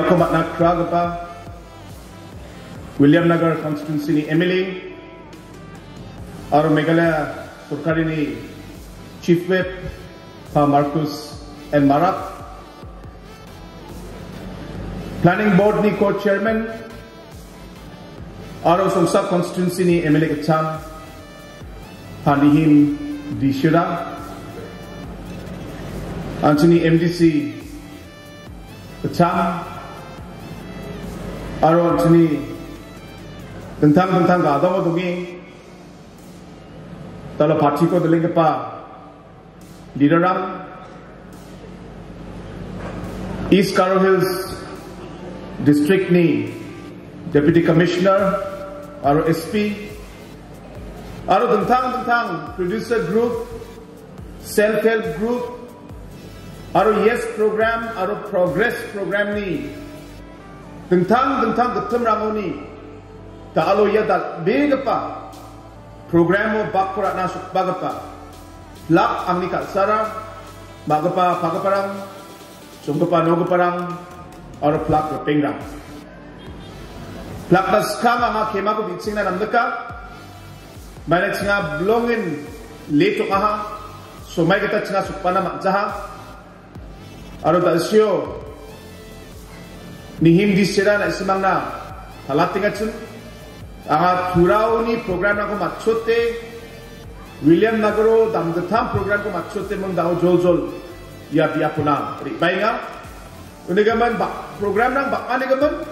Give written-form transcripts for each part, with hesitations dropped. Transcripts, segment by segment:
Rangko makna kra'gipa, William Nagar constituency ni MLA, और Meghalaya sorkari ni Chief Whip Pa Marcus and Marak, Planning Board ni Co-Chairman, और Songsak constituency ni MLA kacham Pa Lihim Dishira, Anthony MDC kacham, और Anthony tentang gadawa dungi, talo parti ko daling pa leaderam, East Garo Hills District ni Deputy Commissioner, aro SP, aro tentang producer group, self-help group, aro yes program, aro progress program ni, tentang getem rango ni, talo ya dal bega pa programo bakra bagapa lak ang ni kalsara bagapa pagaparang sungkapa nogaparang or plak pengrang plak das kama ma kema ko bitsing na namdaka manage nga blongin leto kaha so may kita tsinga supana magjaha aro dalsyo ni hindi sira na isimang na halatingatsun Aha turao ni program na ko matchote William Nagaro damdatam program ko matchote mong daw jol ya biya puna ribay nga unigaman ba program nang ba anigaman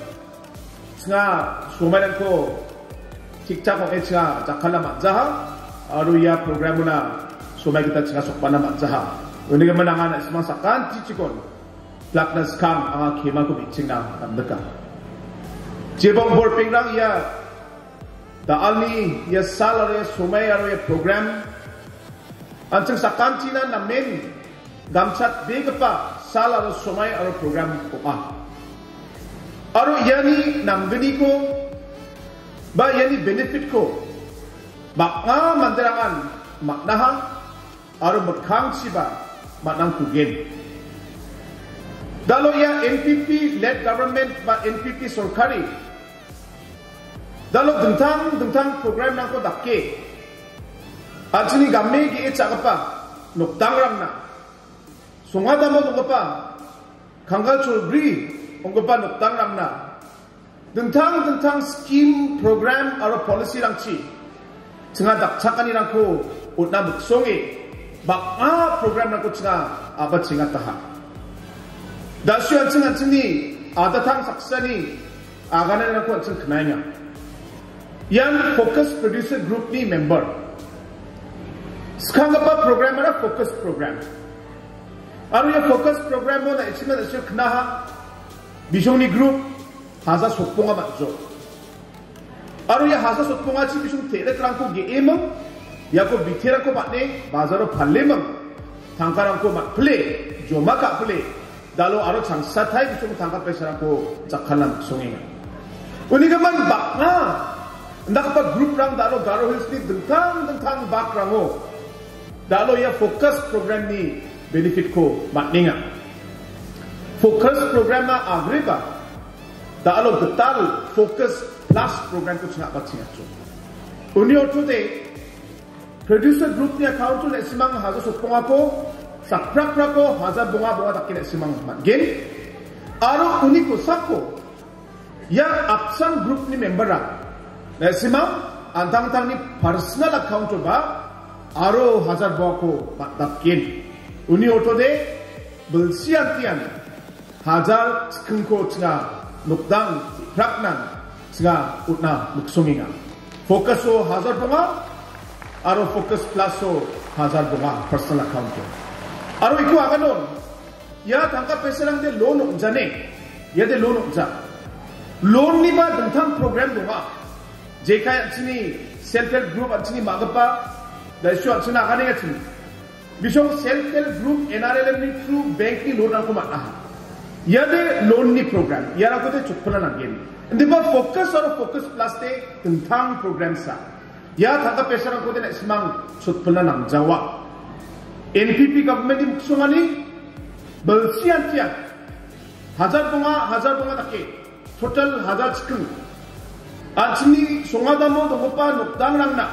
nga sumayan ko tiktak ko nga jakala matjaha aru ya program mo na sumay kita nga sukpana matjaha unigaman nga na ismang sakan chichikon plak na skam ang kema ko bitsing na damdaka jebong borping lang ya Daalni ya salary sumay aro ya program anchang sakanti na namen gamchat begapa salary sumay aro program ko aro yani namgni ko ba yani benefit ko banga manderangan maknaha aro makhang siba manang tugen dalo ya NPP led government ba NPP sorkari Dalo dentang program nang ko dakke. Ajini gamme gi chagapa nokdang rangna. Songada mo ngapa kangal chulbri ongapa nokdang rangna. Dentang scheme program aro policy rangchi. Chinga dakchakakani-ko utna miksongni banga program nang ko chinga aba chinga taha. Dasyu anchini adatang saksani agana nang ko anching knainya. Yang focus producer group ni member. Sekarang apa program ada focus program. Aru ya focus program mo na ichima na siya knaha Mission-ni group haza sokponga matjo. Aru ya haza sokponga chi Mission tere krangko geemang ya ko bitera ko batne bazaro phallemang tangkarang ko mat play joma ka play dalo aru changsa thai Mission tangka pesara ko jakhalam songenga. Unigaman bakna Nakapag group rang dalo Garo Hills ni dentang bakrango dalo ya focus program ni benefit ko matninga focus program na agriba dalo getal focus plus program ko chinga batsinga cho unio today producer group ni account le simang hazo sokponga ko sakprak ko haza bunga dakin simang matgen aro uni ko sako ya absent group ni member ra Simam, antang ni personal account ba, aro hazar bako dakin. Uni auto de Bilsi antin hazar skengko cina nokdang prakna cina utna miksongni Focus o hazar bunga, aro focus plus o hazar bunga personal account. Aro iku aganon, ya tangka peselang de loan jane, ya de loan ja. Loan ni ba tentang program bunga. Jika sini self-help group sini magapa, dah isu sini akan ingat sini. Bisong self-help group NRL ni through bank ni loan aku makna. Ya de loan ni program, ya aku tu cukuplah nak gini. Ini bah fokus atau fokus plus de tentang program sa. Ya thangka pesara aku tu nak semang cukuplah nak jawab. NPP government ni miksongni Bilsi antian 하जार 봉화 닦게 total 하जार 치킨 아침이 송하다모 동오빠 nokdang rangna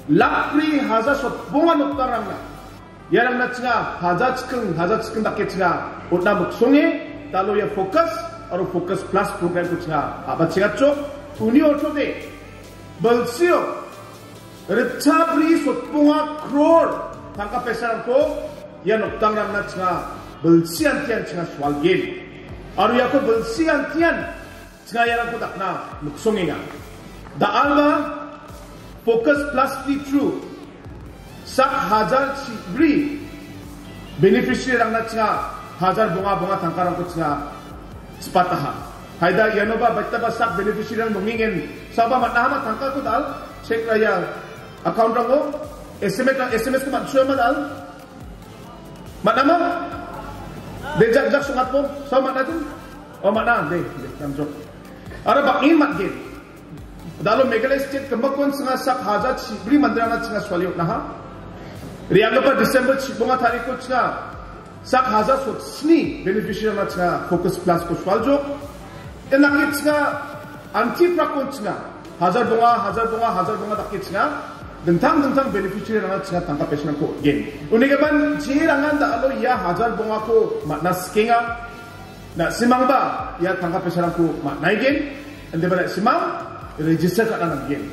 lakpri 하자 솥봉화 nokdang rangna 야랑나 칭아 하자 치킨 닦게 칭아 옷나 묵송에 달로야 fokus atau fokus plus program ku 칭아 apa 칭아 쪽 unio 초대 Bilsi Rechabri sotpunga crore tangka pesaran ko ya nokdang rangna cenga Bilsi antian cenga swalgin aru ya ko Bilsi antian cenga yarang ko dakna muksonginga da alba focus plus be true sak hajar chibri beneficiary rangna cenga hajar bunga tangkarang ko cenga chipataha haida yanova baitaba sak beneficiary rang mungingen saba matnahama tangka ko dal check raya account rango SMS ko matsuya madal matnama dejak sungat po sa matnatin o matna de namjok ara bakin matgin dalo Meghalaya state kambakon nga sak haja chibri manderangna nga swaliot na ha riyaga pa December chibonga tariko nga sak haja sotsni beneficiary na nga focus plus ko swaljo enakit nga anti prakon nga hajar bunga dakit nga dentang beneficiary rangna cenga tangka pesanan ko gen unigaban jirangan da alo ya hajar bunga ko matna skenga na simang ba ya tangka pesanan ko matna gen ande ba simang register ka na gen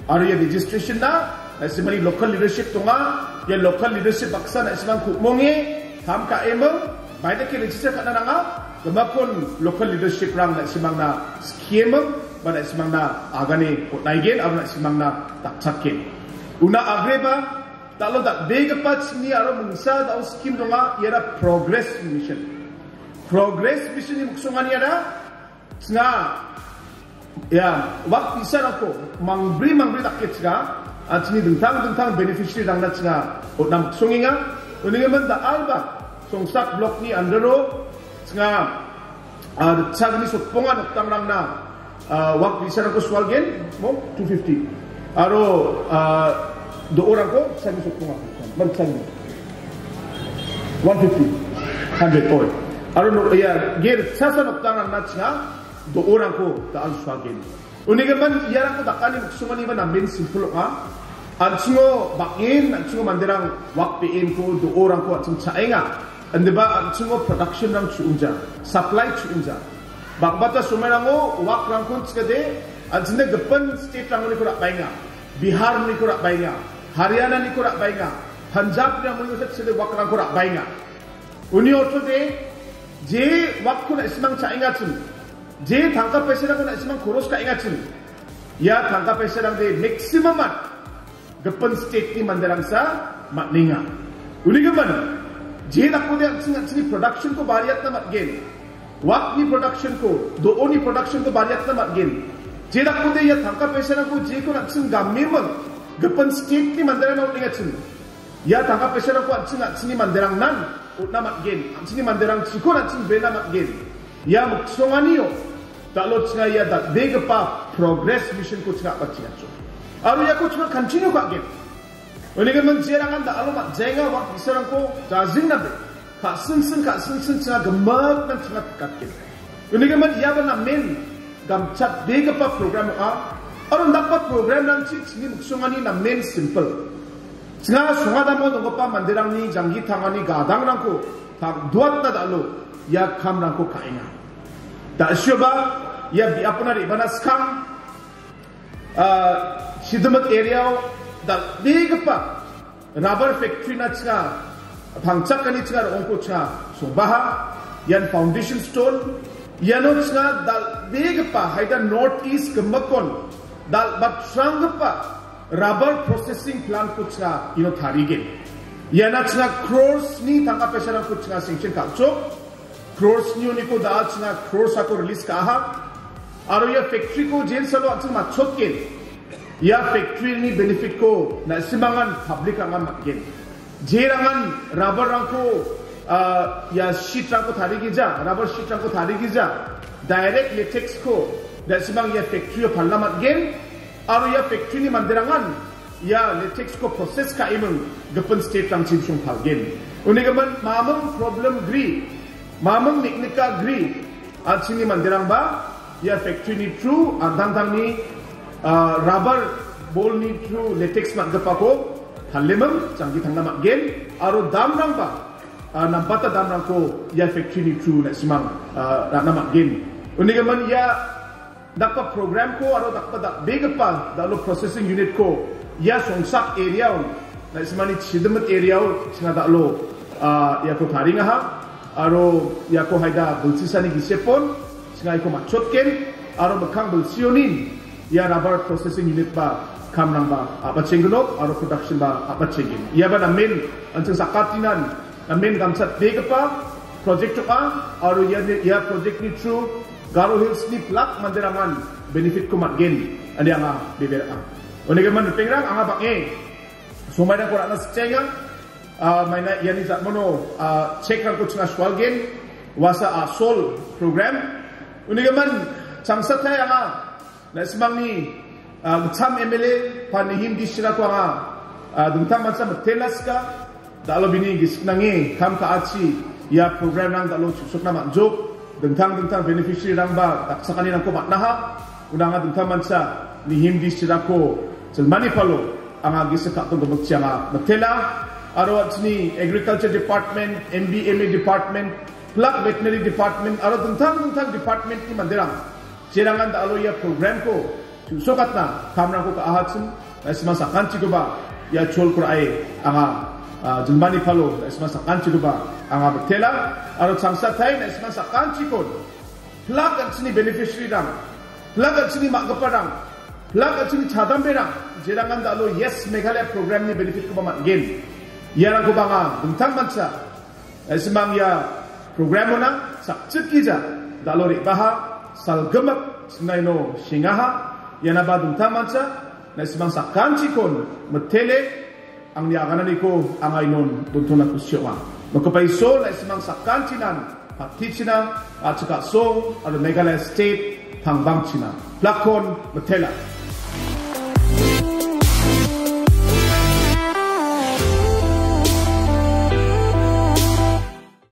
aru ya registration na simani local leadership tunga ya local leadership baksa na simang ko monge ham ka emang baida ke register ka na nga gamakon local leadership rang na simang na scheme ba na simang na agani ko naigen aru na simang na dakchakakani una agreba talo da bega patch ni aro mungsa da scheme donga yara progress mission ni muksongani yara nga ya wak bisa nako mangbri takket nga atini dentang beneficiary rangna nga otna muksonginga uningaman da alba Songsak block ni andero nga chagni sotponga nokdang rangna wak bisa nako swalgen mo 250 aro do orang ko sami sotpunga magsami 150 100 oil aro no ya ger sasa nokdang rangna nga do orang ko ta al swalgen unigaman yarang ko dakani muksongani ba namen simple ka ancingo bakin ancingo manderang wak pm ko do orang ko ating chaenga ande ba ancingo production rang chuunja supply chuunja bakbata sumerango wak rang ko chkade anjine gapan state rang ni ko bainga Bihar ni ko bainga Haryana ni ko bainga Punjab ni mo sa chede wak rang ko bainga uni orto de je wak ko na ismang chaenga chun je tangka pesera ko na ismang koros ka inga chun ya tangka pesera de maximum at gapan state ni manderang sa matninga uni gaman je dakko de chini production ko bariyat na matgen wak ni production ko do ni production ko bariyat na matgen jedak ko de ya tangka pesana ko je ko naksin gammemang gapan state ni manderang na ulinga chun ya tangka pesana ko chini manderang nan utna matgen chini manderang chiko naksin bena matgen ya muksongani yo talo china ya da bega pa progress mission ko china patchina cho aru ya ko china continue ka gen uningaman jerangan da alo mat jenga wak bisarang ko jazing na be ka sing china gamak nan china katken uningaman ya ba Namen gamchat bega pa program ka aron dapat program nang chini muksongani Namen simple nga songada mo ngo pa manderangni janggi thangani gadang rangko ta duat na dalo ya kham rangko kainga da syoba ya bi apna ri bana skam Chidimit area da bega pa rubber factory na cha dakchakakani-ko ongko cha sobaha yan foundation stone yano nga dal big pa haida northeast kemakon dal batrang pa rubber processing plant ko nga ino tharige yana nga crores ni tangka pesara ko nga sanction kapcho crores ni ko da nga crores ako release ka ha aro ya factory ko jen salo atsu machotken ya factory ni benefit ko na simangan public angan matgen jerangan rubber rangko ya sheet rangko tharigija rubber sheet rangko tharigija direct latex ko da simang ya factory parlamat gen aro ya factory ni manderangan ya latex ko process ka imeng gapan state rang chinsung palgen unigaman mamang problem gri mamang niknik ka agree at sini manderang ba ya factory ni true andang ni rubber ball ni true latex magpa ko hallemam changi thangna magen aro damrang ba nampata damrang ko ya factory ni true na simang na magen unigaman ya dakpa program ko aro dakpa da begpa dalo processing unit ko ya Songsak area na simani Chidimit area singa dalo ya ko tharinga ha aro ya ko haida Bilsi sani gisepon singa ko machotken aro bakang Bilsionin ya rubber processing unit ba kamnang ba apachengnok aro production ba apachengin ya ba namen ancheng sakatinan namen gamsat begpa project ka aro ya project ni true Garo Hills ni plak manderangan benefit ko magen andi anga bebera onegaman pengrang anga bange sumai na ko na sechenga maina yani zakmono check rang ko chna swalgen wasa sol program onegaman chamsathay anga na smangni Cham MLA panihim disira ko nga dungtang mansa matelas ka dalo bini gisik nangi kam ka achi ya program nang dalo susuk na manjok dungtang beneficiary rang ba dakchakakani-ko matnaha unanga dungtang mansa nihim disira ko selmani palo anga gisik ka to gumukchi anga matela aro achni agriculture department MBMA department plug veterinary department aro dungtang department ni manderang sirangan dalo ya program ko susukat na kamrang ko kaahatsun na ismasa kanchi ko ba ya chol ko ay anga jumani palo na ismasa kanchi ko ba anga betela aro changsa thai na ismasa kanchi ko plug at sini beneficiary rang plug at sini magaparang plug at sini chadam berang jirangan dalo yes Meghalaya program ni benefit ko ba matgen yarang ko ba nga buntang mansa na ismang ya program mo na sakchikija dalo ribaha salgamak sinaino singaha yana ba dungtang mansa na ismang sakanchi kon matele ang niyaganan ko ang aynon buntong na kusyoa magkapaiso na ismang sakanchi nan patichina at saka so at Meghalaya state pangbangchina plakon matela